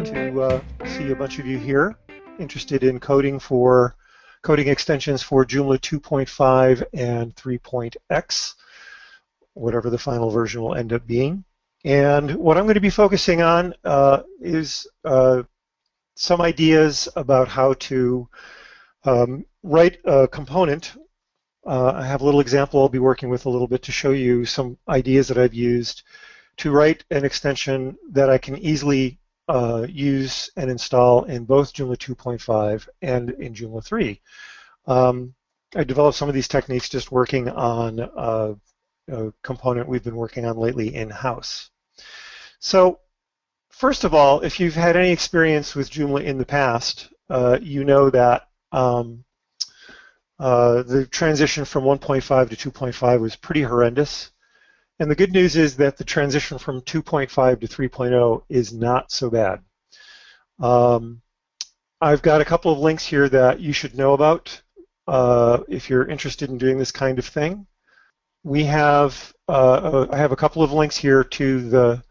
to see a bunch of you here interested in coding extensions for Joomla 2.5 and 3.x, whatever the final version will end up being. And what I'm going to be focusing on is some ideas about how to write a component. I have a little example I'll be working with a little bit to show you some ideas that I've used to write an extension that I can easily use and install in both Joomla 2.5 and in Joomla 3. I developed some of these techniques just working on a component we've been working on lately in-house. So first of all, if you've had any experience with Joomla in the past, you know that the transition from 1.5 to 2.5 was pretty horrendous. And the good news is that the transition from 2.5 to 3.0 is not so bad. I've got a couple of links here that you should know about if you're interested in doing this kind of thing. I have a couple of links here to the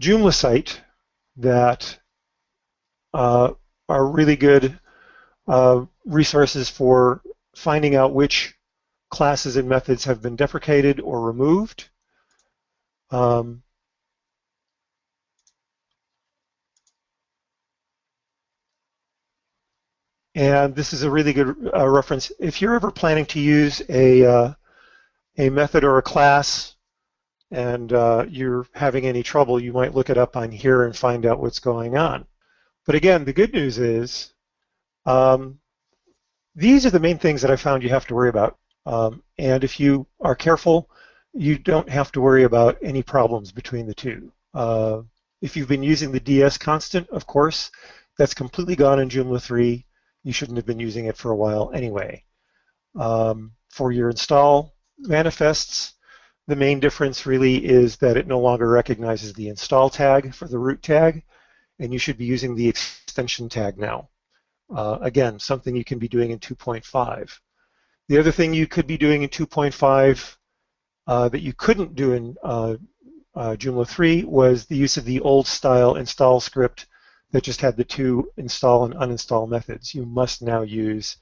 Joomla site that are really good resources for finding out which classes and methods have been deprecated or removed. And this is a really good reference. If you're ever planning to use a method or a class and you're having any trouble, you might look it up on here and find out what's going on. But again, the good news is these are the main things that I found you have to worry about. And if you are careful, you don't have to worry about any problems between the two. If you've been using the DS constant, of course, that's completely gone in Joomla 3. You shouldn't have been using it for a while anyway. For your install manifests, the main difference really is that it no longer recognizes the install tag for the root tag, and you should be using the extension tag now. Again, something you can be doing in 2.5. The other thing you could be doing in 2.5 that you couldn't do in Joomla 3 was the use of the old style install script that just had the two install and uninstall methods. You must now use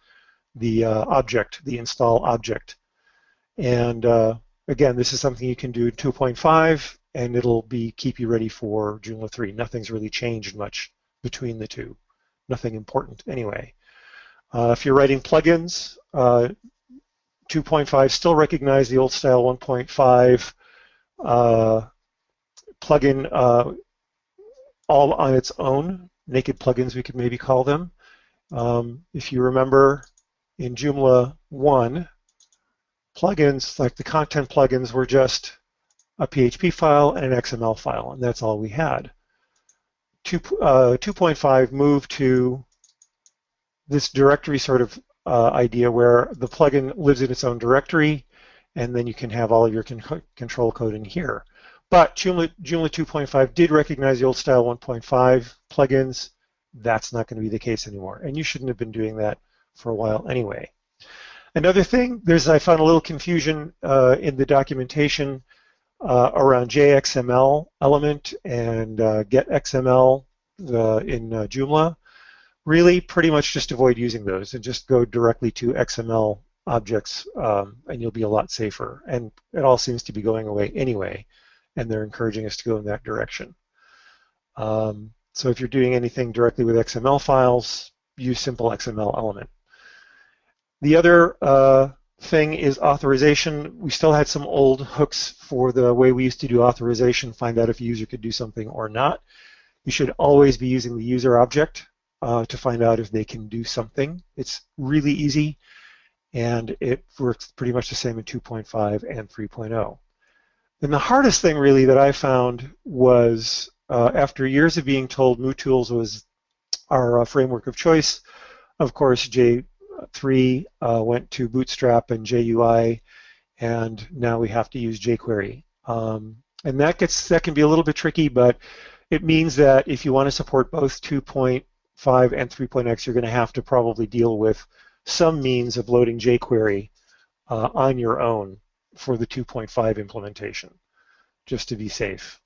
the object, the install object. And again, this is something you can do in 2.5, and it'll keep you ready for Joomla 3. Nothing's really changed much between the two. Nothing important anyway. If you're writing plugins, 2.5 still recognize the old style 1.5 plugin all on its own. Naked plugins, we could maybe call them. If you remember, in Joomla 1, plugins, like the content plugins, were just a PHP file and an XML file, and that's all we had. 2.5 moved to this directory sort of idea where the plugin lives in its own directory, and then you can have all of your control code in here. But Joomla 2.5 did recognize the old style 1.5 plugins. That's not going to be the case anymore, and you shouldn't have been doing that for a while anyway. Another thing, I found a little confusion in the documentation around JXML element and getXML in Joomla. Really, pretty much just avoid using those and just go directly to XML objects, and you'll be a lot safer. And it all seems to be going away anyway, and they're encouraging us to go in that direction. So if you're doing anything directly with XML files, use simple XML element. The other thing is authorization. We still had some old hooks for the way we used to do authorization, find out if a user could do something or not. You should always be using the user object to find out if they can do something. It's really easy, and it works pretty much the same in 2.5 and 3.0. And the hardest thing really that I found was after years of being told MooTools was our framework of choice, of course J3 went to Bootstrap and JUI, and now we have to use jQuery. And that can be a little bit tricky, but it means that if you want to support both 2.5 and 3.x, you're going to have to probably deal with some means of loading jQuery on your own for the 2.5 implementation, just to be safe.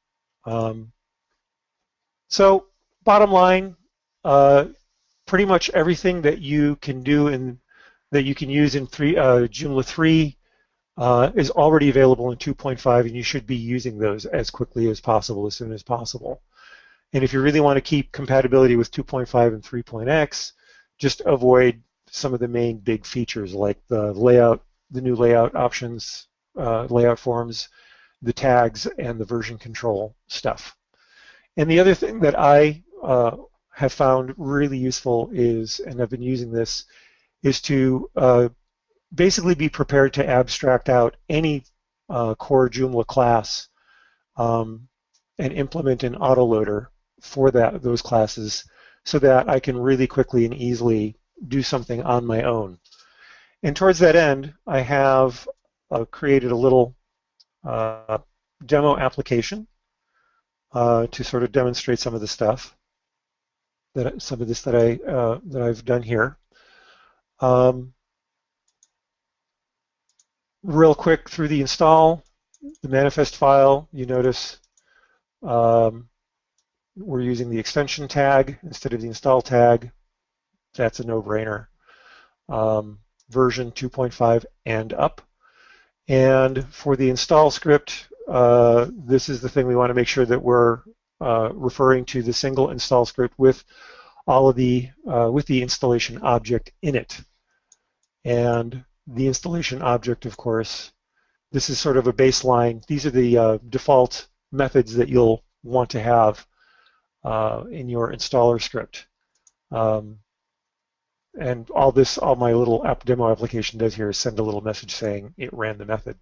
So bottom line, uh, pretty much everything that you can do in that you can use in Joomla 3 is already available in 2.5, and you should be using those as quickly as possible, as soon as possible. And if you really want to keep compatibility with 2.5 and 3.x, just avoid some of the main big features like the layout, the new layout options, layout forms, the tags, and the version control stuff. And the other thing that I have found really useful is, and I've been using this, is to basically be prepared to abstract out any core Joomla class and implement an autoloader for those classes so that I can really quickly and easily do something on my own. And towards that end, I have created a little demo application to sort of demonstrate some of the stuff that I've done here. Real quick through the install, the manifest file, you notice we're using the extension tag instead of the install tag. That's a no-brainer. Version 2.5 and up. And for the install script, this is the thing we want to make sure that we're referring to the single install script with all of the with the installation object in it. And the installation object, of course, this is sort of a baseline. These are the default methods that you'll want to have in your installer script. And all my little demo application does here is send a little message saying it ran the method.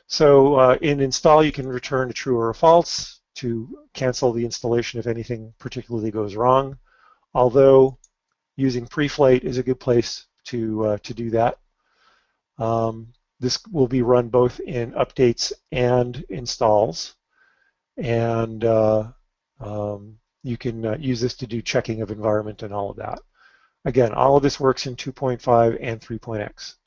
So in install, you can return a true or a false to cancel the installation if anything particularly goes wrong. Although using preflight is a good place to do that. This will be run both in updates and installs, and you can use this to do checking of environment and all of that. Again, all of this works in 2.5 and 3.x.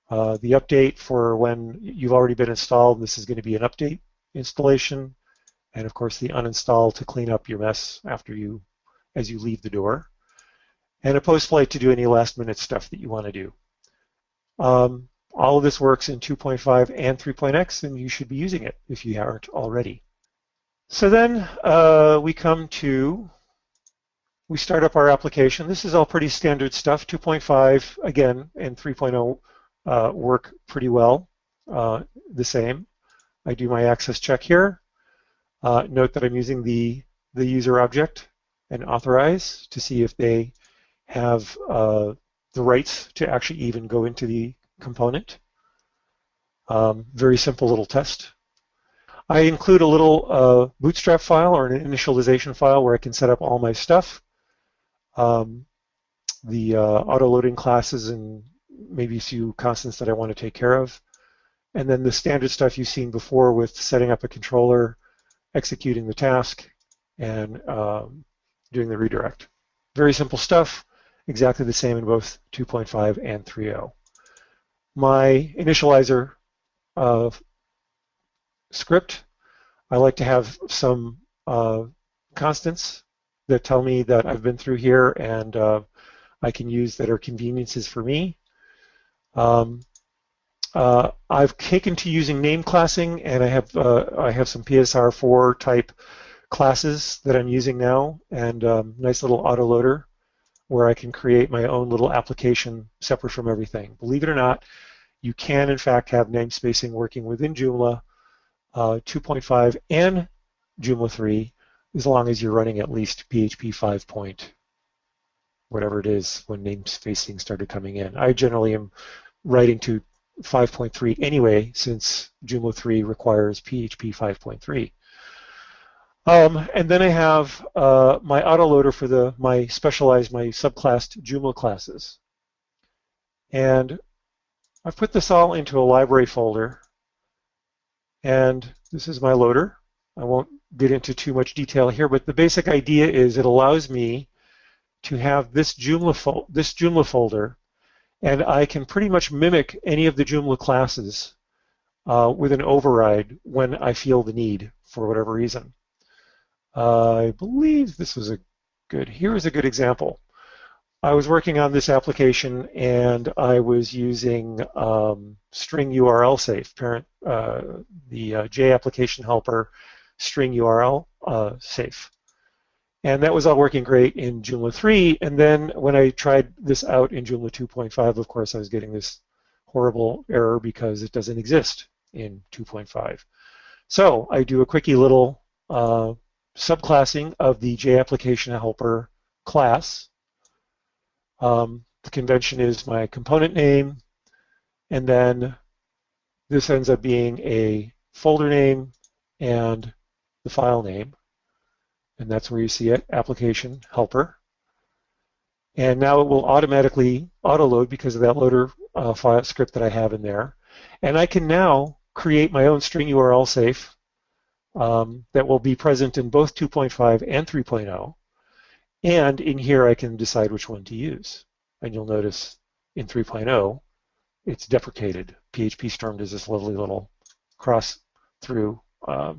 The update for when you've already been installed, this is going to be an update installation, and of course the uninstall to clean up your mess as you leave the door, and a post-flight to do any last-minute stuff that you want to do. All of this works in 2.5 and 3.x, and you should be using it if you aren't already. So then we start up our application. This is all pretty standard stuff. 2.5, again, and 3.0 work pretty well, the same. I do my access check here. Note that I'm using the user object and authorize to see if they have the rights to actually even go into the component. Very simple little test. I include a little bootstrap file or an initialization file where I can set up all my stuff. The auto-loading classes and maybe a few constants that I want to take care of. And then the standard stuff you've seen before with setting up a controller, executing the task, and doing the redirect. Very simple stuff, exactly the same in both 2.5 and 3.0. My initializer script, I like to have some constants that tell me that I've been through here and I can use that are conveniences for me. I've taken to using name classing, and I have some PSR4 type classes that I'm using now, and nice little autoloader where I can create my own little application separate from everything. Believe it or not, you can in fact have namespacing working within Joomla 2.5 and Joomla 3 as long as you're running at least PHP 5 point whatever it is when namespacing started coming in. I generally am writing to 5.3 anyway, since Joomla 3 requires PHP 5.3. And then I have my autoloader for my subclassed Joomla classes. And I've put this all into a library folder. And this is my loader. I won't get into too much detail here, but the basic idea is it allows me to have this Joomla folder, and I can pretty much mimic any of the Joomla classes with an override when I feel the need for whatever reason. I believe this was Good. Here is a good example. I was working on this application and I was using string URL safe, the J application helper string URL safe. And that was all working great in Joomla 3. And then when I tried this out in Joomla 2.5, of course, I was getting this horrible error because it doesn't exist in 2.5. So I do a quickie little subclassing of the J application helper class. The convention is my component name, and then this ends up being a folder name and the file name, and that's where you see it, application helper. And now it will automatically auto-load because of that loader file script that I have in there. And I can now create my own string URL safe that will be present in both 2.5 and 3.0. And in here I can decide which one to use. And you'll notice in 3.0, it's deprecated. PHP Storm does this lovely little cross through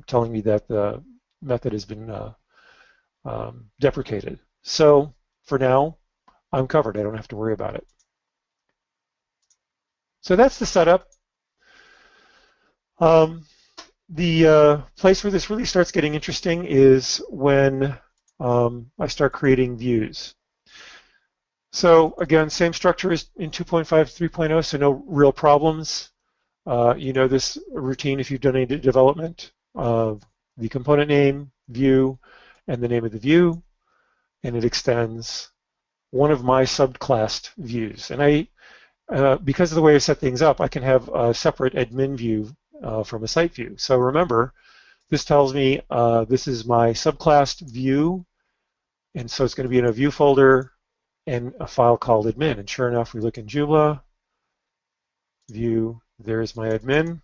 telling me that the method has been deprecated. So for now, I'm covered. I don't have to worry about it. So that's the setup. The place where this really starts getting interesting is when I start creating views. So again, same structure as in 2.5, 3.0, so no real problems. You know this routine if you've done any development. The component name, view, and the name of the view, and it extends one of my subclassed views. And because of the way I set things up, I can have a separate admin view from a site view. So remember, this tells me this is my subclassed view, and so it's going to be in a view folder and a file called admin. And sure enough, we look in Joomla, view, there's my admin.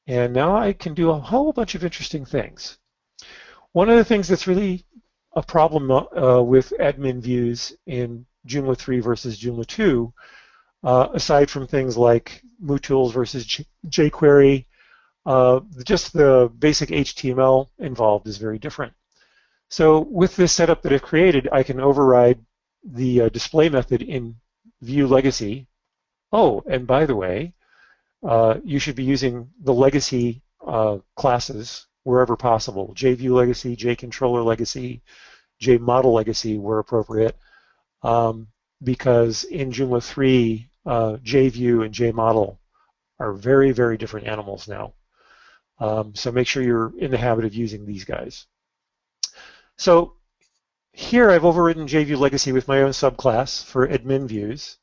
And now I can do a whole bunch of interesting things. One of the things that's really a problem with admin views in Joomla 3 versus Joomla 2, aside from things like MooTools versus jQuery, just the basic HTML involved is very different. So with this setup that I've created, I can override the display method in view legacy. Oh, and by the way, you should be using the legacy classes wherever possible. JView legacy, JController legacy, JModel legacy where appropriate, because in Joomla 3, JView and JModel are very, very different animals now. So make sure you're in the habit of using these guys. So here I've overridden JView legacy with my own subclass for admin views,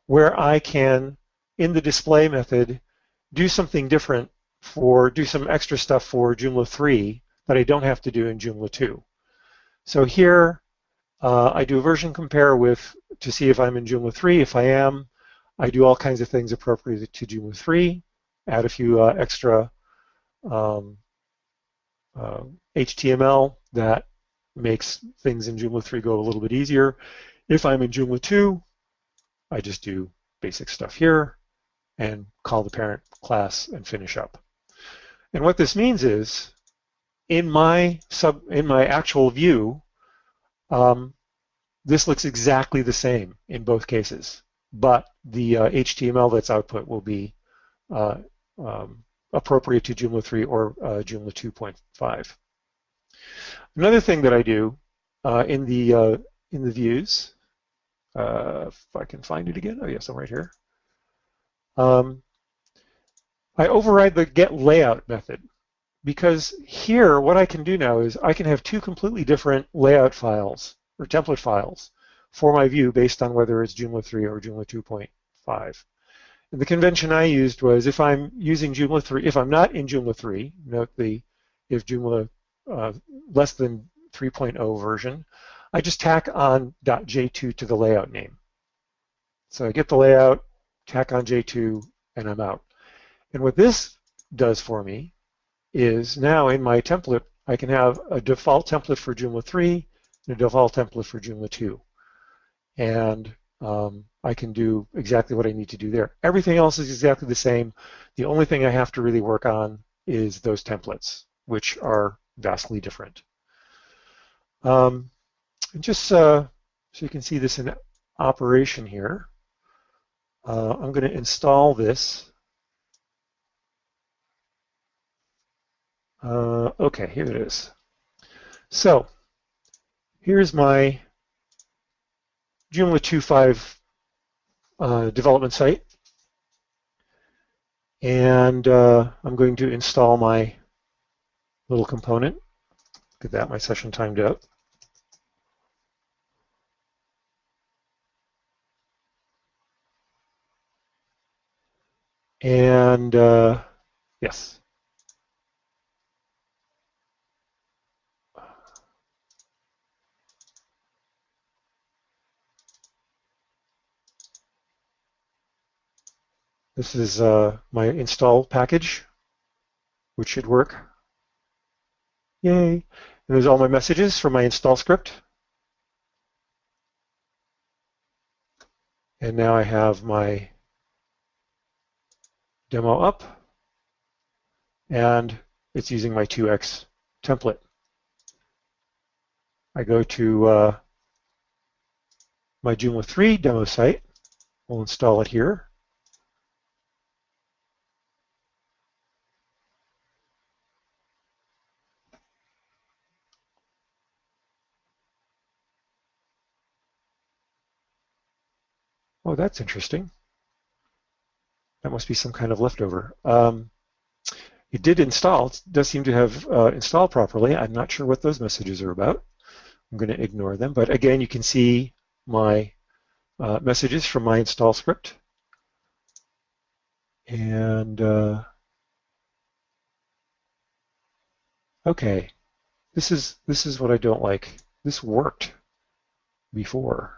where I can, in the display method, do something different do some extra stuff for Joomla 3 that I don't have to do in Joomla 2. So here I do a version compare to see if I'm in Joomla 3. If I am, I do all kinds of things appropriate to Joomla 3, add a few extra HTML that makes things in Joomla 3 go a little bit easier. If I'm in Joomla 2, I just do basic stuff here and call the parent class and finish up. And what this means is, in my actual view, this looks exactly the same in both cases, but the HTML that's output will be appropriate to Joomla 3 or Joomla 2.5. Another thing that I do in the views, if I can find it again. Oh yes, I'm right here. I override the getLayout method because here what I can do now is I can have two completely different layout files or template files for my view based on whether it's Joomla 3 or Joomla 2.5. And the convention I used was if I'm using Joomla 3, if I'm not in Joomla 3, note if Joomla less than 3.0 version, I just tack on .j2 to the layout name. So I get the layout, tack on J2, and I'm out. And what this does for me is now in my template, I can have a default template for Joomla 3 and a default template for Joomla 2. And I can do exactly what I need to do there. Everything else is exactly the same. The only thing I have to really work on is those templates, which are vastly different. And just so you can see this in operation here, I'm going to install this. Okay, here it is. So here's my Joomla 2.5 development site. And I'm going to install my little component. Get that, my session timed out. And yes. This is my install package, which should work. Yay. And there's all my messages from my install script. And now I have my demo up, and it's using my 2x template. I go to my Joomla 3 demo site. We'll install it here. Oh, that's interesting. That must be some kind of leftover. It did install. It does seem to have installed properly. I'm not sure what those messages are about. I'm going to ignore them. But again, you can see my messages from my install script. And okay, this is what I don't like. This worked before.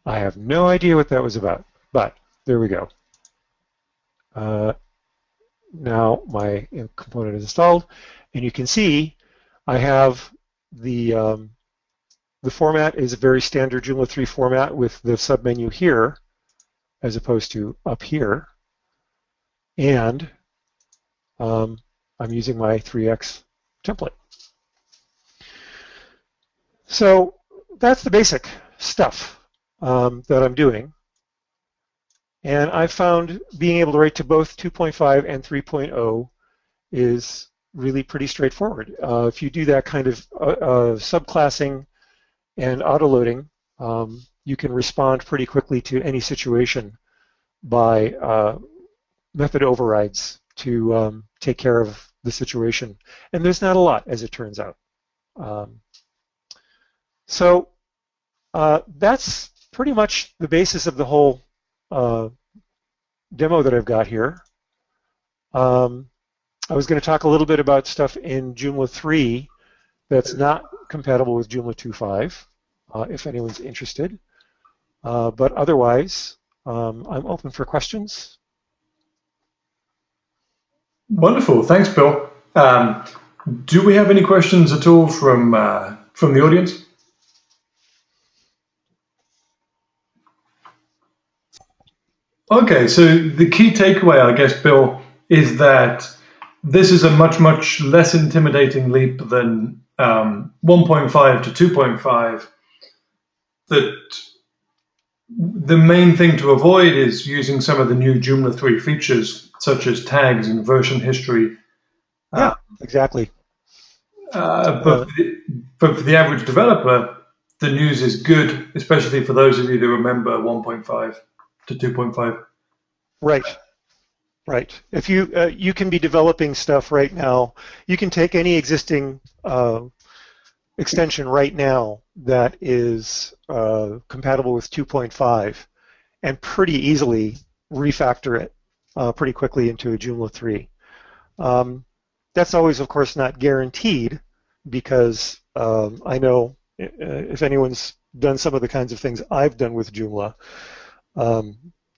I have no idea what that was about, but there we go. Now my component is installed, and you can see I have the format is a very standard Joomla 3 format with the submenu here as opposed to up here, and I'm using my 3x template. So that's the basic stuff that I'm doing. And I found being able to write to both 2.5 and 3.0 is really pretty straightforward. If you do that kind of subclassing and autoloading, you can respond pretty quickly to any situation by method overrides to take care of the situation. And there's not a lot, as it turns out. So that's pretty much the basis of the whole demo that I've got here. I was going to talk a little bit about stuff in Joomla 3 that's not compatible with Joomla 2.5, if anyone's interested. But otherwise, I'm open for questions. Wonderful. Thanks, Bill. Do we have any questions at all from the audience? Okay, so the key takeaway, I guess, Bill, is that this is a much, much less intimidating leap than 1.5 to 2.5. That the main thing to avoid is using some of the new Joomla 3 features, such as tags and version history. Yeah, exactly. But for the average developer, the news is good, especially for those of you that remember 1.5 to 2.5. Right. Right. If you can be developing stuff right now, you can take any existing extension right now that is compatible with 2.5 and pretty easily refactor it pretty quickly into a Joomla 3. That's always, of course, not guaranteed because I know if anyone's done some of the kinds of things I've done with Joomla,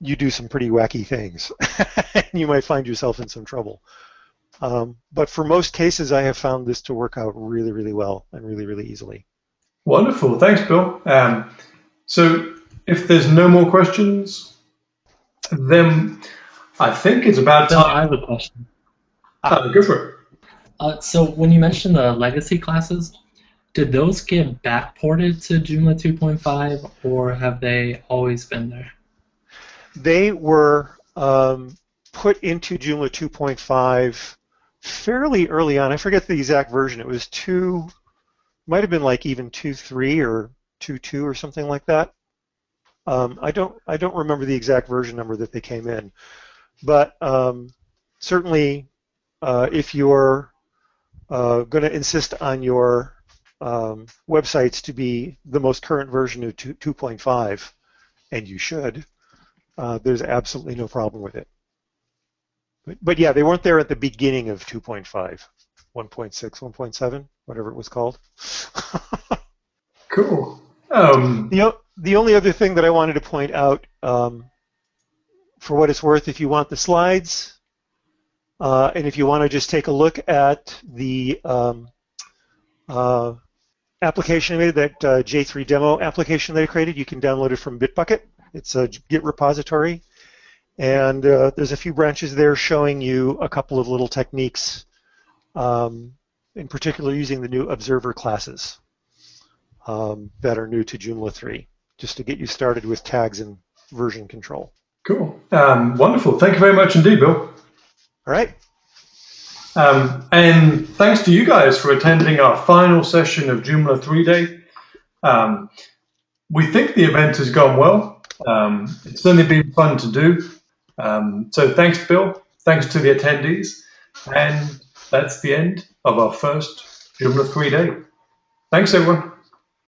you do some pretty wacky things and you might find yourself in some trouble. But for most cases, I have found this to work out really, really well and really, really easily. Wonderful. Thanks, Bill. So if there's no more questions, then I think it's about Bill, time. I have a question. Ah, Go for it. So when you mentioned the legacy classes, did those get backported to Joomla 2.5, or have they always been there? they were put into Joomla 2.5 fairly early on. I forget the exact version. It was two, might have been like even 2.3 or 2.2 or something like that. I don't remember the exact version number that they came in, but certainly if you're going to insist on your websites to be the most current version of 2.5, and you should, there's absolutely no problem with it. But yeah, they weren't there at the beginning of 2.5, 1.6, 1.7, whatever it was called. Cool. The only other thing that I wanted to point out, for what it's worth, if you want the slides, and if you want to just take a look at the uh, application I made, that J3 demo application that I created, you can download it from Bitbucket. It's a Git repository. And there's a few branches there showing you a couple of little techniques, in particular using the new observer classes that are new to Joomla 3, just to get you started with tags and version control. Cool. Wonderful. Thank you very much indeed, Bill. All right. And thanks to you guys for attending our final session of Joomla 3 Day. We think the event has gone well. It's certainly been fun to do. So thanks, Bill. Thanks to the attendees. And that's the end of our first Joomla 3 Day. Thanks, everyone.